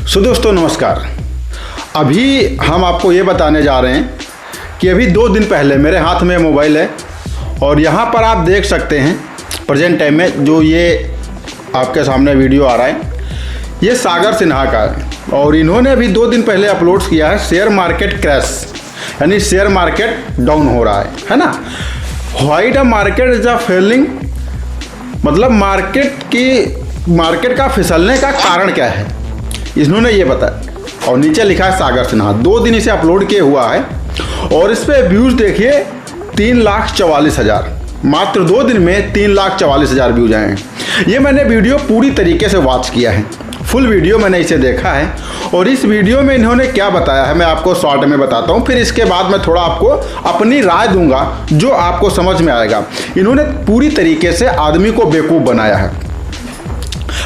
सो दोस्तों नमस्कार। अभी हम आपको ये बताने जा रहे हैं कि अभी 2 दिन पहले मेरे हाथ में मोबाइल है और यहाँ पर आप देख सकते हैं प्रेजेंट टाइम में जो ये आपके सामने वीडियो आ रहा है, ये सागर सिन्हा का है और इन्होंने अभी 2 दिन पहले अपलोड किया है शेयर मार्केट क्रैश, यानी शेयर मार्केट डाउन हो रहा है ना। White a market is a failing, मतलब मार्केट का फिसलने का कारण क्या है, इन्होंने ये बताया और नीचे लिखा है सागर सिन्हा। 2 दिन इसे अपलोड किए हुआ है और इस पे व्यूज़ देखिए 3,44,000, मात्र 2 दिन में 3,44,000 व्यूज आए हैं। ये मैंने वीडियो पूरी तरीके से वॉच किया है, फुल वीडियो मैंने इसे देखा है और इस वीडियो में इन्होंने क्या बताया है मैं आपको शॉर्ट में बताता हूँ, फिर इसके बाद मैं थोड़ा आपको अपनी राय दूंगा जो आपको समझ में आएगा। इन्होंने पूरी तरीके से आदमी को बेवकूफ़ बनाया है।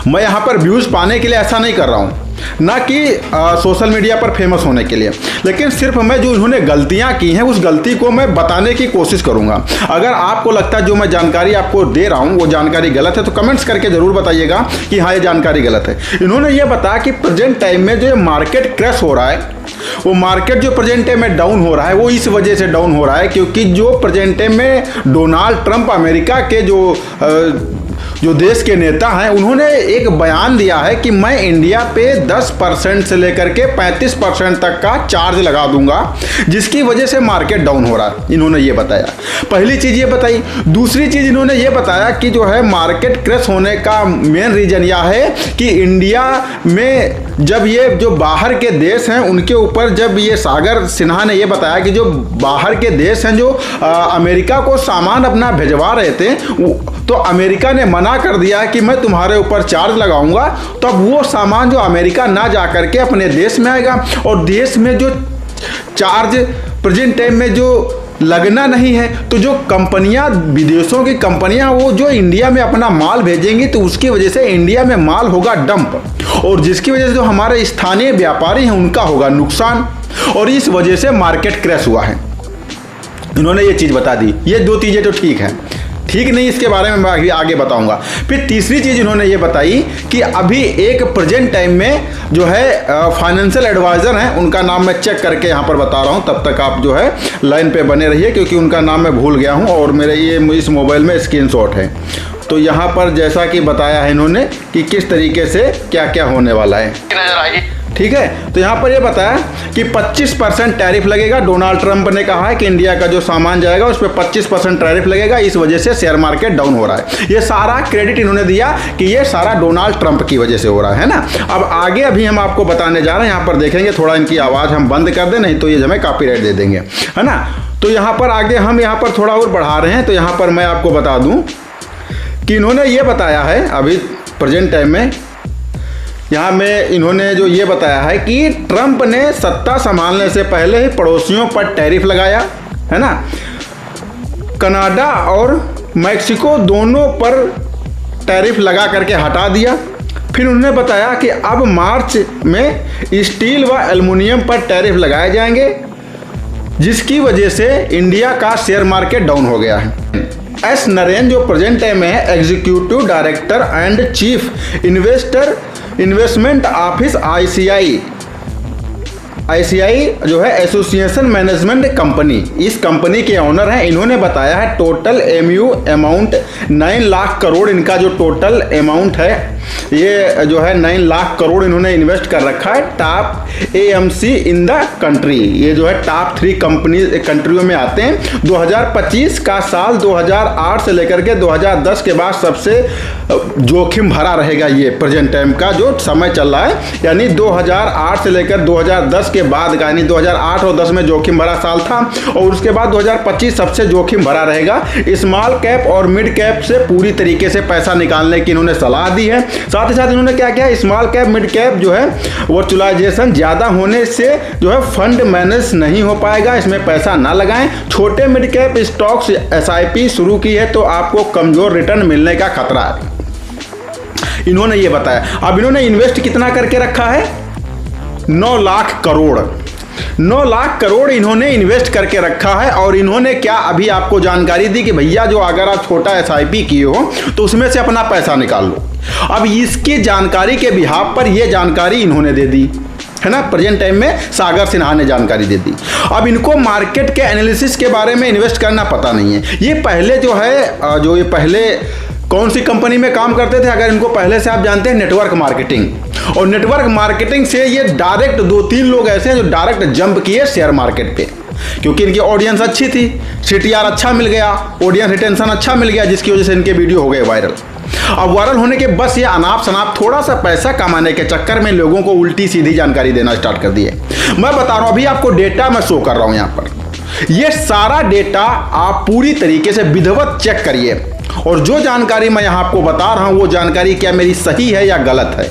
मैं यहाँ पर व्यूज़ पाने के लिए ऐसा नहीं कर रहा हूँ, ना कि सोशल मीडिया पर फेमस होने के लिए, लेकिन सिर्फ मैं जो इन्होंने गलतियाँ की हैं उस गलती को मैं बताने की कोशिश करूँगा। अगर आपको लगता है जो मैं जानकारी आपको दे रहा हूँ वो जानकारी गलत है तो कमेंट्स करके ज़रूर बताइएगा कि हाँ ये जानकारी गलत है। इन्होंने ये बताया कि प्रेजेंट टाइम में जो मार्केट क्रैश हो रहा है, वो मार्केट जो प्रेजेंट टाइम में डाउन हो रहा है वो इस वजह से डाउन हो रहा है क्योंकि जो प्रेजेंट टाइम में डोनाल्ड ट्रंप अमेरिका के जो देश के नेता हैं उन्होंने एक बयान दिया है कि मैं इंडिया पे 10% से लेकर के 35% तक का चार्ज लगा दूंगा, जिसकी वजह से मार्केट डाउन हो रहा है। इन्होंने ये बताया, पहली चीज़ ये बताई। दूसरी चीज़ इन्होंने ये बताया कि जो है मार्केट क्रैश होने का मेन रीज़न यह है कि इंडिया में जब ये जो बाहर के देश हैं उनके ऊपर, जब ये सागर सिन्हा ने ये बताया कि जो बाहर के देश हैं जो अमेरिका को सामान अपना भिजवा रहे थे तो अमेरिका ने मना कर दिया कि मैं तुम्हारे ऊपर चार्ज लगाऊंगा, तब वो सामान जो अमेरिका ना जा करके अपने देश में आएगा और देश में जो चार्ज प्रेजेंट टाइम में जो लगना नहीं है तो जो कंपनियां, विदेशों की कंपनियां वो जो इंडिया में अपना माल भेजेंगी तो उसकी वजह से इंडिया में माल होगा डंप और जिसकी वजह से जो हमारे स्थानीय व्यापारी हैं उनका होगा नुकसान और इस वजह से मार्केट क्रैश हुआ है। इन्होंने ये चीज़ बता दी। ये 2 चीज़ें तो ठीक नहीं, इसके बारे में मैं आगे बताऊंगा। फिर तीसरी चीज़ इन्होंने ये बताई कि अभी एक प्रेजेंट टाइम में जो है फाइनेंशियल एडवाइज़र हैं, उनका नाम मैं चेक करके यहाँ पर बता रहा हूँ, तब तक आप जो है लाइन पे बने रहिए क्योंकि उनका नाम मैं भूल गया हूँ और मेरे ये इस मोबाइल में स्क्रीनशॉट है। तो यहाँ पर जैसा कि बताया है इन्होंने कि किस तरीके से क्या क्या होने वाला है, नजर आएगी, ठीक है। तो यहाँ पर ये बताया कि 25% टैरिफ लगेगा। डोनाल्ड ट्रंप ने कहा है कि इंडिया का जो सामान जाएगा उस पर 25% टैरिफ लगेगा, इस वजह से शेयर मार्केट डाउन हो रहा है। ये सारा क्रेडिट इन्होंने दिया कि ये सारा डोनाल्ड ट्रंप की वजह से हो रहा है ना। अब आगे अभी हम आपको बताने जा रहे हैं, यहाँ पर देखेंगे थोड़ा इनकी आवाज़ हम बंद कर दें, नहीं तो ये हमें कॉपीराइट दे देंगे, है ना। तो यहाँ पर आगे हम यहाँ पर थोड़ा और बढ़ा रहे हैं। तो यहाँ पर मैं आपको बता दूँ कि इन्होंने ये बताया है अभी प्रेजेंट टाइम में, यहाँ में इन्होंने जो ये बताया है कि ट्रंप ने सत्ता संभालने से पहले ही पड़ोसियों पर टैरिफ लगाया, है ना। कनाडा और मैक्सिको दोनों पर टैरिफ लगा करके हटा दिया। फिर उन्होंने बताया कि अब मार्च में स्टील व एल्युमिनियम पर टैरिफ लगाए जाएंगे, जिसकी वजह से इंडिया का शेयर मार्केट डाउन हो गया है। एस नरेन जो प्रेजेंट टाइम में है executive director and chief investment office ICI जो है एसोसिएशन मैनेजमेंट कंपनी, इस कंपनी के ऑनर हैं। इन्होंने बताया है टोटल अमाउंट 9 लाख करोड़, इनका जो टोटल अमाउंट है ये जो है 9 लाख करोड़ इन्होंने इन्वेस्ट कर रखा है top AMC in the country. ये जो है टॉप 3 कंट्रियों में आते हैं। 2025 का साल 2008 से लेकर के 2010 के बाद सबसे जोखिम भरा रहेगा ये प्रेजेंट टाइम का जो समय चल रहा है, यानी 2008 से लेकर 2010 के बाद का, यानी 2008 और 10 में जोखिम भरा साल था और उसके बाद 2025 सबसे जोखिम भरा रहेगा। स्मॉल कैप और मिड कैप से पूरी तरीके से पैसा निकालने की इन्होंने सलाह दी है। साथ ही साथ इन्होंने क्या किया, स्मॉल कैप मिड कैप जो है वर्चुअलाइजेशन ज़्यादा होने से जो है फंड मैनेज नहीं हो पाएगा, इसमें पैसा ना लगाएं। छोटे मिड कैप स्टॉक्स एसआईपी शुरू की है तो आपको कमज़ोर रिटर्न मिलने का खतरा है, इन्होंने ये बताया। अब इन्होंने इन्वेस्ट कितना करके रखा है, 9 लाख करोड़। 9 लाख करोड़ इन्होंने इन्वेस्ट करके रखा है। और इन्होंने क्या अभी आपको जानकारी दी कि भैया जो अगर आप छोटा एसआईपी किए हो तो उसमें से अपना पैसा निकाल लो। अब इसकी जानकारी के बिहाफ पर यह जानकारी इन्होंने दे दी है ना, प्रेजेंट टाइम में सागर सिन्हा ने जानकारी दे दी। अब इनको मार्केट के एनालिसिस के बारे में इन्वेस्ट करना पता नहीं है। ये पहले जो है जो ये पहले कौन सी कंपनी में काम करते थे, अगर इनको पहले से आप जानते हैं, नेटवर्क मार्केटिंग। और नेटवर्क मार्केटिंग से ये डायरेक्ट 2-3 लोग ऐसे हैं जो डायरेक्ट जंप किए शेयर मार्केट पे, क्योंकि इनकी ऑडियंस अच्छी थी, सीटीआर अच्छा मिल गया, ऑडियंस रिटेंशन अच्छा मिल गया, जिसकी वजह से इनके वीडियो हो गए वायरल। अब वायरल होने के बस ये अनाप शनाप थोड़ा सा पैसा कमाने के चक्कर में लोगों को उल्टी सीधी जानकारी देना स्टार्ट कर दिए। मैं बता रहा हूं, अभी आपको डेटा मैं शो कर रहा हूं यहां पर। ये सारा डेटा आप पूरी तरीके से विधिवत चेक करिए, और जो जानकारी मैं यहां आपको बता रहा हूं वो जानकारी क्या मेरी सही है या गलत है।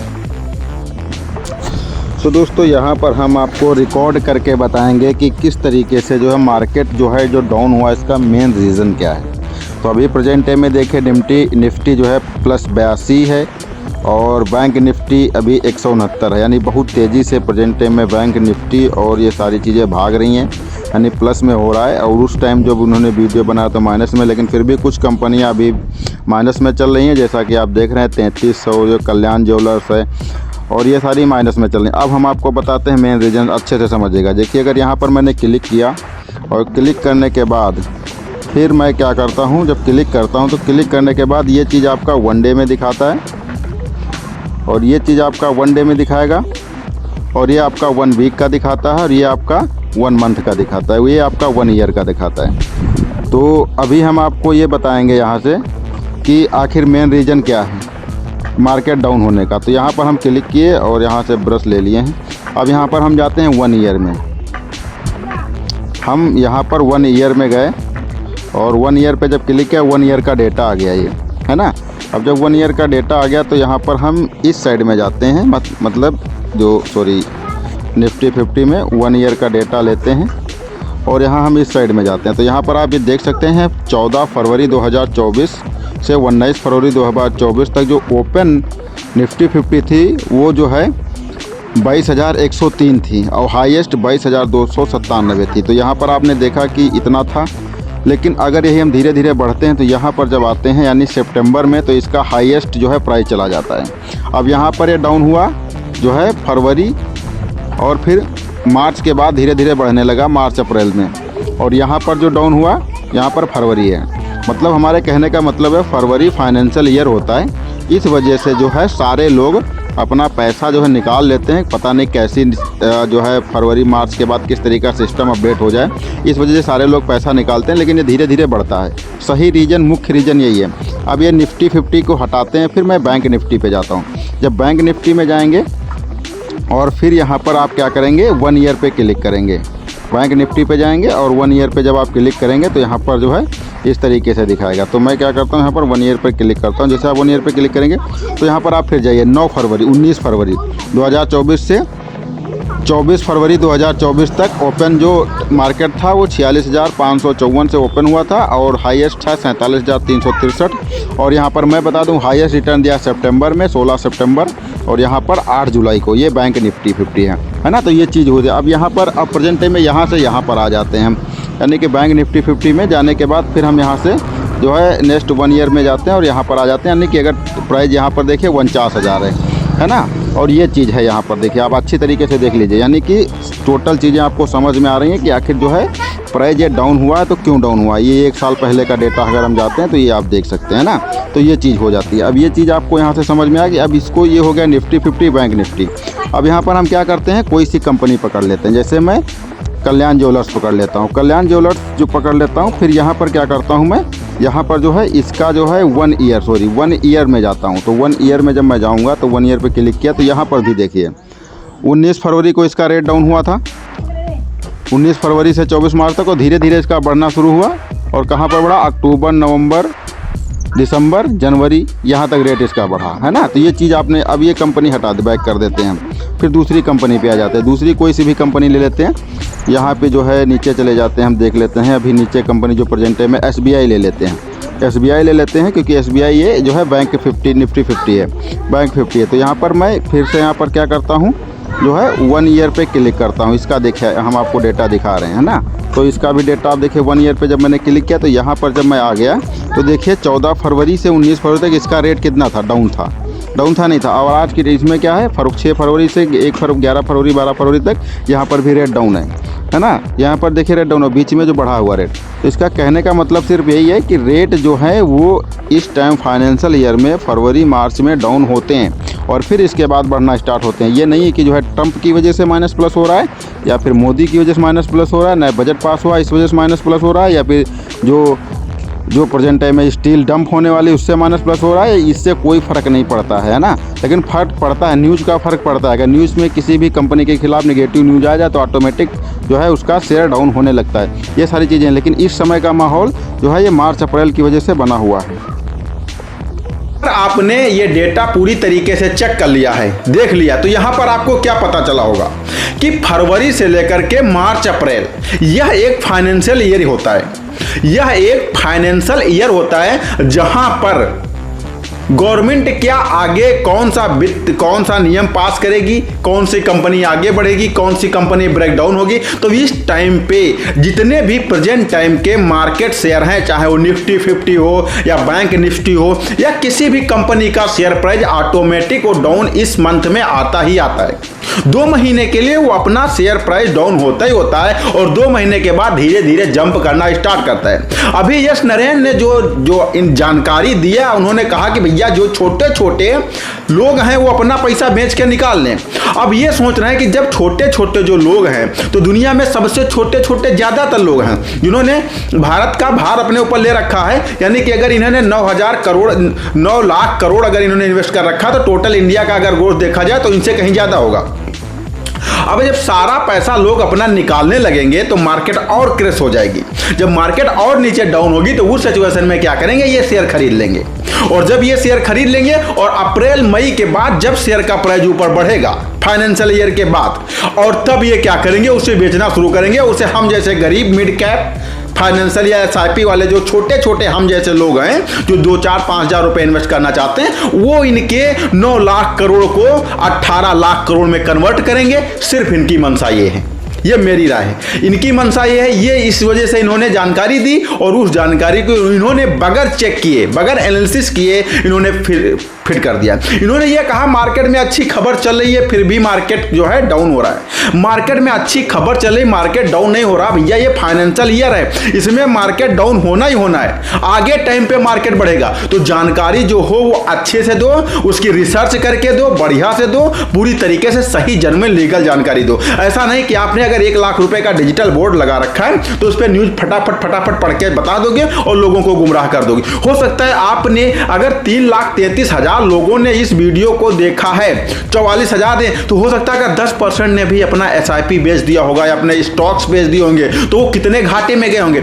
तो दोस्तों यहाँ पर हम आपको रिकॉर्ड करके बताएंगे कि किस तरीके से जो है मार्केट जो है जो डाउन हुआ, इसका मेन रीज़न क्या है। तो अभी प्रेजेंट टाइम में देखें निफ्टी जो है +82 है और बैंक निफ्टी अभी 169 है, यानी बहुत तेज़ी से प्रेजेंट टाइम में बैंक निफ्टी और ये सारी चीज़ें भाग रही हैं, यानी प्लस में हो रहा है। और उस टाइम जब उन्होंने वीडियो बनाया तो माइनस में, लेकिन फिर भी कुछ कंपनियां अभी माइनस में चल रही हैं, जैसा कि आप देख रहे हैं 3300 जो कल्याण ज्वेलर्स है, और ये सारी माइनस में चल रही है। अब हम आपको बताते हैं मेन रीज़न, अच्छे से समझिएगा। देखिए अगर यहाँ पर मैंने क्लिक किया और क्लिक करने के बाद फिर मैं क्या करता हूँ, जब क्लिक करता हूँ तो क्लिक करने के बाद ये चीज़ आपका 1 डे में दिखाता है, और ये चीज़ आपका 1 डे में दिखाएगा, और ये आपका 1 वीक का दिखाता है, और ये आपका 1 मंथ का दिखाता है, ये आपका 1 ईयर का दिखाता है। तो अभी हम आपको ये बताएंगे यहाँ से कि आखिर मेन रीज़न क्या है मार्केट डाउन होने का। तो यहाँ पर हम क्लिक किए और यहाँ से ब्रश ले लिए हैं। अब यहाँ पर हम जाते हैं 1 ईयर में। हम यहाँ पर 1 ईयर में गए और 1 ईयर पे जब क्लिक किया 1 ईयर का डेटा आ गया, ये है ना। अब जब 1 ईयर का डेटा आ गया तो यहाँ पर हम इस साइड में जाते हैं, मतलब निफ्टी 50 में 1 ईयर का डेटा लेते हैं और यहाँ हम इस साइड में जाते हैं। तो यहाँ पर आप ये देख सकते हैं 14 फरवरी 2024 से 19 फरवरी 2024 तक जो ओपन निफ्टी 50 थी वो जो है 22,103 थी और हाईएस्ट 22,297 थी। तो यहाँ पर आपने देखा कि इतना था, लेकिन अगर यही हम धीरे धीरे बढ़ते हैं तो यहाँ पर जब आते हैं यानी सितंबर में, तो इसका हाईएस्ट जो है प्राइस चला जाता है। अब यहाँ पर ये डाउन हुआ जो है फरवरी, और फिर मार्च के बाद धीरे धीरे बढ़ने लगा मार्च अप्रैल में, और यहाँ पर जो डाउन हुआ यहाँ पर फरवरी है। मतलब हमारे कहने का मतलब है फरवरी फाइनेंशियल ईयर होता है, इस वजह से जो है सारे लोग अपना पैसा जो है निकाल लेते हैं। पता नहीं कैसी जो है फरवरी मार्च के बाद किस तरीका सिस्टम अपडेट हो जाए, इस वजह से सारे लोग पैसा निकालते हैं, लेकिन ये धीरे धीरे बढ़ता है। सही रीज़न, मुख्य रीज़न यही है। अब ये निफ्टी 50 को हटाते हैं, फिर मैं बैंक निफ्टी पे जाता हूँ। जब बैंक निफ्टी में जाएंगे और फिर यहाँ पर आप क्या करेंगे 1 ईयर पे क्लिक करेंगे, बैंक निफ्टी पे जाएंगे और 1 ईयर पे जब आप क्लिक करेंगे तो यहाँ पर जो है इस तरीके से दिखाएगा। तो मैं क्या करता हूँ यहाँ पर 1 ईयर पे क्लिक करता हूँ। जैसे आप 1 ईयर पे क्लिक करेंगे तो यहाँ पर आप फिर जाइए 19 फरवरी 2024 से 24 फरवरी 2024 तक ओपन जो मार्केट था वो 46,554 से ओपन हुआ था और हाईएस्ट था 47,363। और यहाँ पर मैं बता दूँ हाईएस्ट रिटर्न दिया सितंबर में 16 सितंबर और यहाँ पर 8 जुलाई को। ये बैंक निफ्टी 50 है ना। तो ये चीज़ हो जाए। अब यहाँ पर अब प्रेजेंट टाइम में यहाँ से यहाँ पर आ जाते हैं हम, यानी कि बैंक निफ्टी 50 में जाने के बाद फिर हम यहाँ से जो है नेक्स्ट 1 ईयर में जाते हैं और यहाँ पर आ जाते हैं, यानी कि अगर प्राइस यहाँ पर देखिए 49,000 है ना। और ये चीज़ है यहाँ पर देखिए, आप अच्छी तरीके से देख लीजिए, यानी कि टोटल चीज़ें आपको समझ में आ रही हैं कि आखिर जो है प्राइस ये डाउन हुआ है तो क्यों डाउन हुआ है। ये 1 साल पहले का डेटा अगर हम जाते हैं तो ये आप देख सकते हैं ना। तो ये चीज़ हो जाती है। अब ये चीज़ आपको यहाँ से समझ में आ गई। अब इसको ये हो गया निफ्टी 50 बैंक निफ्टी। अब यहाँ पर हम क्या करते हैं, कोई सी कंपनी पकड़ लेते हैं। जैसे मैं कल्याण ज्वेलर्स पकड़ लेता हूँ, कल्याण ज्वेलर्स जो पकड़ लेता हूँ, फिर यहाँ पर क्या करता हूँ मैं, यहाँ पर जो है इसका जो है 1 ईयर में जाता हूँ। तो 1 ईयर में जब मैं जाऊँगा तो 1 ईयर पे क्लिक किया तो यहाँ पर भी देखिए 19 फरवरी को इसका रेट डाउन हुआ था, 19 फरवरी से 24 मार्च तक, और धीरे धीरे इसका बढ़ना शुरू हुआ। और कहाँ पर बढ़ा, अक्टूबर, नवंबर, दिसंबर, जनवरी, यहाँ तक रेट इसका बढ़ा, है ना। तो ये चीज़ आपने, अब ये कंपनी हटा दे, बैक कर देते हैं, फिर दूसरी कंपनी पे आ जाते हैं। दूसरी कोई सी भी कंपनी ले लेते हैं, यहाँ पे जो है नीचे चले जाते हैं, हम देख लेते हैं। अभी नीचे कंपनी जो प्रेजेंट टाइम में SBI ले लेते हैं, SBI ले लेते हैं, क्योंकि SBI ये जो है बैंक 50 निफ्टी 50 है, बैंक 50 है। तो यहाँ पर मैं फिर से यहाँ पर क्या करता हूँ, जो है 1 ईयर पे क्लिक करता हूँ, इसका देखिए हम आपको डेटा दिखा रहे हैं ना, तो इसका भी डेटा आप देखिए 1 ईयर पे जब मैंने क्लिक किया तो यहाँ पर जब मैं आ गया तो देखिए 14 फरवरी से 19 फरवरी तक इसका रेट कितना था, डाउन था नहीं था। और आज की डेट इसमें क्या है, 6 फरवरी से 11 फरवरी 12 फरवरी तक यहाँ पर भी रेट डाउन है ना। यहाँ पर देखिए रेट डाउन है, बीच में जो बढ़ा हुआ रेट। तो इसका कहने का मतलब सिर्फ यही है कि रेट जो है वो इस टाइम फाइनेंशियल ईयर में फरवरी मार्च में डाउन होते हैं और फिर इसके बाद बढ़ना स्टार्ट होते हैं। ये नहीं है कि जो है ट्रंप की वजह से माइनस प्लस हो रहा है या फिर मोदी की वजह से माइनस प्लस हो रहा है, नया बजट पास हुआ इस वजह से माइनस प्लस हो रहा है, या फिर जो प्रेजेंट टाइम में स्टील डंप होने वाली उससे माइनस प्लस हो रहा है। इससे कोई फ़र्क नहीं पड़ता है ना, लेकिन फ़र्क पड़ता है न्यूज़ का फ़र्क पड़ता है। अगर न्यूज़ में किसी भी कंपनी के खिलाफ नेगेटिव न्यूज़ आ जाए तो ऑटोमेटिक जो है उसका शेयर डाउन होने लगता है। ये सारी चीज़ें, लेकिन इस समय का माहौल जो है ये मार्च अप्रैल की वजह से बना हुआ है। आपने ये डेटा पूरी तरीके से चेक कर लिया है, देख लिया, तो यहाँ पर आपको क्या पता चला होगा कि फरवरी से लेकर के मार्च अप्रैल यह एक फाइनेंशियल ईयर होता है। यह एक फाइनेंशियल ईयर होता है जहां पर गवर्नमेंट क्या आगे कौन सा नियम पास करेगी, कौन सी कंपनी आगे बढ़ेगी, कौन सी कंपनी ब्रेक डाउन होगी। तो इस टाइम पे जितने भी प्रेजेंट टाइम के मार्केट शेयर हैं, चाहे वो निफ्टी 50 हो या बैंक निफ्टी हो या किसी भी कंपनी का शेयर प्राइस ऑटोमेटिक और डाउन इस मंथ में आता ही आता है। 2 महीने के लिए वो अपना शेयर प्राइस डाउन होता ही होता है और 2 महीने के बाद धीरे धीरे जंप करना स्टार्ट करता है। अभी यश नरेन ने जो इन जानकारी दिया, उन्होंने कहा कि भैया जो छोटे छोटे लोग हैं वो अपना पैसा बेच के निकाल लें। अब ये सोच रहे हैं कि जब छोटे छोटे जो लोग हैं तो दुनिया में सबसे छोटे छोटे ज्यादातर लोग हैं जिन्होंने भारत का भार अपने ऊपर ले रखा है। यानी कि अगर इन्होंने 9 लाख करोड़ अगर इन्होंने इन्वेस्ट कर रखा तो टोटल इंडिया का अगर ग्रोथ देखा जाए तो इनसे कहीं ज्यादा होगा। अब जब सारा पैसा लोग अपना निकालने लगेंगे तो मार्केट और क्रैश हो जाएगी। जब मार्केट और नीचे डाउन होगी तो उस सिचुएशन में क्या करेंगे, ये शेयर खरीद लेंगे। और जब ये शेयर खरीद लेंगे और अप्रैल मई के बाद जब शेयर का प्राइस ऊपर बढ़ेगा फाइनेंशियल ईयर के बाद, और तब ये क्या करेंगे, उसे बेचना शुरू करेंगे। उसे हम जैसे गरीब मिड कैप फाइनेंशियल या SIP वाले जो छोटे छोटे हम जैसे लोग हैं जो 2-4-5 हज़ार रुपए इन्वेस्ट करना चाहते हैं, वो इनके 9 लाख करोड़ को 18 लाख करोड़ में कन्वर्ट करेंगे। सिर्फ इनकी मंशा ये है, ये मेरी राय है, इनकी मंशा ये है। ये इस वजह से इन्होंने जानकारी दी और उस जानकारी को इन्होंने बगैर चेक किए, बगैर एनालिसिस किए इन्होंने फिट कर दिया। इन्होंने ये कहा मार्केट में अच्छी खबर चल रही है फिर भी मार्केट जो है डाउन हो रहा है। मार्केट में अच्छी खबर चल रही, मार्केट डाउन नहीं हो रहा। भैया ये फाइनेंशियल ईयर है, इसमें मार्केट डाउन होना ही होना है। आगे टाइम पे मार्केट बढ़ेगा। तो जानकारी जो हो वो अच्छे से दो, उसकी रिसर्च करके दो, बढ़िया से दो, पूरी तरीके से सही जेन्युइन लीगल जानकारी दो। ऐसा नहीं कि आपने अगर 1 लाख रुपए का डिजिटल बोर्ड लगा रखा है तो उस पर न्यूज फटाफट पढ़ के बता दोगे और लोगों को गुमराह कर दोगे। हो सकता है आपने अगर 3,33,000 लोगों ने इस वीडियो को देखा है, 44,000 ने, तो हो सकता है अगर 10% ने भी अपना SIP बेच दिया होगा या अपने स्टॉक्स बेच दिए होंगे तो वो कितने घाटे में गए होंगे।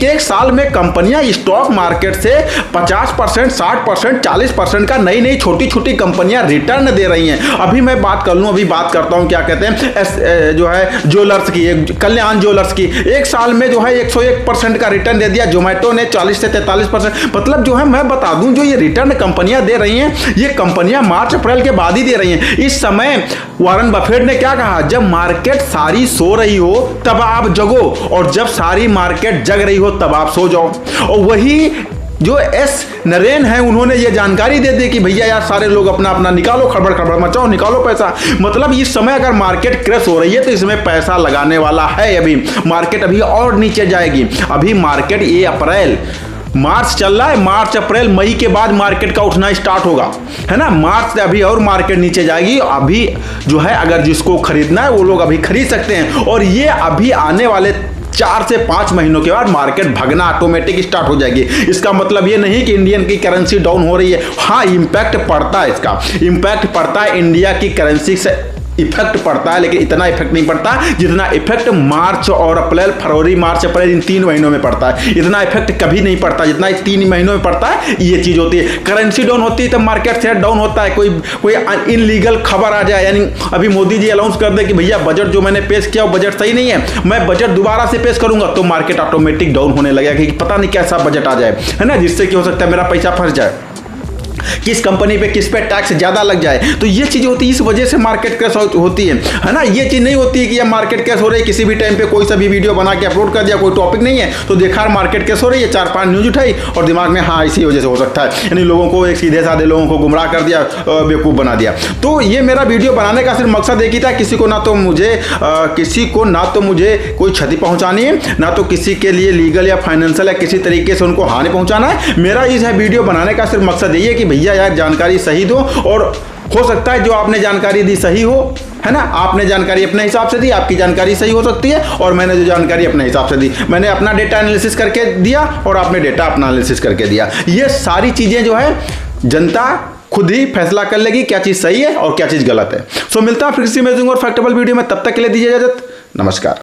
एक साल में कंपनियां स्टॉक मार्केट से 50%, 60%, 40% का नई छोटी छोटी कंपनियां रिटर्न दे रही हैं। अभी मैं बात कर लूं, अभी बात करता हूं क्या कहते हैं जो है ज्वेलर्स की, कल्याण ज्वेलर्स की, एक साल में जो है 101% का रिटर्न दे दिया। जोमेटो ने 40 से 43%। मतलब जो है मैं बता दूं जो ये रिटर्न कंपनियां दे रही हैं ये कंपनियां मार्च अप्रैल के बाद ही दे रही हैं। इस समय वॉरेन बफेट ने क्या कहा, जब मार्केट सारी सो रही हो तब आप जगो और जब सारी मार्केट जग रही हो तब आप सो जाओ। और वही जो एस नरेन है उन्होंने ये जानकारी दे दी कि भैया यार सारे लोग अपना अपना निकालो, खड़बड़ मचाओ, निकालो पैसा। मतलब इस समय अगर मार्केट क्रैश हो रही है तो इसमें पैसा लगाने वाला है। अभी मार्केट अभी और नीचे जाएगी। अभी मार्केट ये अप्रैल मार्च चल रहा है, मार्च अप्रैल मई के बाद मार्केट का उठना स्टार्ट होगा, है ना। मार्च से अभी और मार्केट नीचे जाएगी। अभी जो है अगर जिसको खरीदना है वो लोग अभी खरीद सकते हैं। और ये अभी आने वाले 4 से 5 महीनों के बाद मार्केट भगना ऑटोमेटिक स्टार्ट हो जाएगी। इसका मतलब ये नहीं कि इंडियन की करेंसी डाउन हो रही है। हाँ, इंपैक्ट पड़ता है, इसका इंपैक्ट पड़ता है, इंडिया की करेंसी से इफेक्ट पड़ता है, लेकिन इतना इफेक्ट नहीं पड़ता जितना इफेक्ट मार्च और अप्रैल, फरवरी मार्च अप्रैल इन 3 महीनों में पड़ता है। इतना इफेक्ट कभी नहीं पड़ता जितना 3 महीनों में पड़ता है। ये चीज होती है, करेंसी डाउन होती है तब मार्केट शेयर डाउन होता है। कोई इनलीगल खबर आ जाए, यानी अभी मोदी जी अनाउंस कर दे कि भैया बजट जो मैंने पेश किया वो बजट सही नहीं है, मैं बजट दोबारा से पेश करूंगा, तो मार्केट ऑटोमेटिक डाउन होने लगेगा कि पता नहीं कैसा बजट आ जाए, है ना, जिससे कि हो सकता है मेरा पैसा फंस जाए। किस कंपनी पे किस पे टैक्स ज़्यादा लग जाए। तो ये चीज़ होती है, इस वजह से मार्केट क्रैश होती है ना। ये चीज़ नहीं होती है कि ये मार्केट क्रैश हो रही है, किसी भी टाइम पे कोई सा भी वीडियो बना के अपलोड कर दिया, कोई टॉपिक नहीं है तो देखा मार्केट क्रैश हो रही है, 4-5 न्यूज उठाई और दिमाग में हाँ इसी वजह से हो सकता है, यानी लोगों को, एक सीधे साधे लोगों को गुमराह कर दिया, बेवकूफ़ बना दिया। तो ये मेरा वीडियो बनाने का सिर्फ मकसद एक ही था, किसी को ना तो मुझे कोई क्षति पहुंचानी है, ना तो किसी के लिए लीगल या फाइनेंशियल या किसी तरीके से उनको हानि पहुंचाना है। मेरा इस वीडियो बनाने का सिर्फ मकसद यही है कि भैया यार जानकारी सही दो, और हो सकता है जो आपने जानकारी दी सही हो, है ना। आपने जानकारी अपने हिसाब से दी, आपकी जानकारी सही हो सकती है, और मैंने जो जानकारी अपने हिसाब से दी, मैंने अपना डेटा एनालिसिस करके दिया और आपने डेटा अपना एनालिसिस करके दिया। ये सारी चीज़ें जो है जनता खुद ही फैसला कर लेगी क्या चीज़ सही है और क्या चीज़ गलत है। सो मिलता है फिर किसी अमेजिंग और फैक्टेबल वीडियो में, तब तक के लिए दीजिए इजाजत, नमस्कार।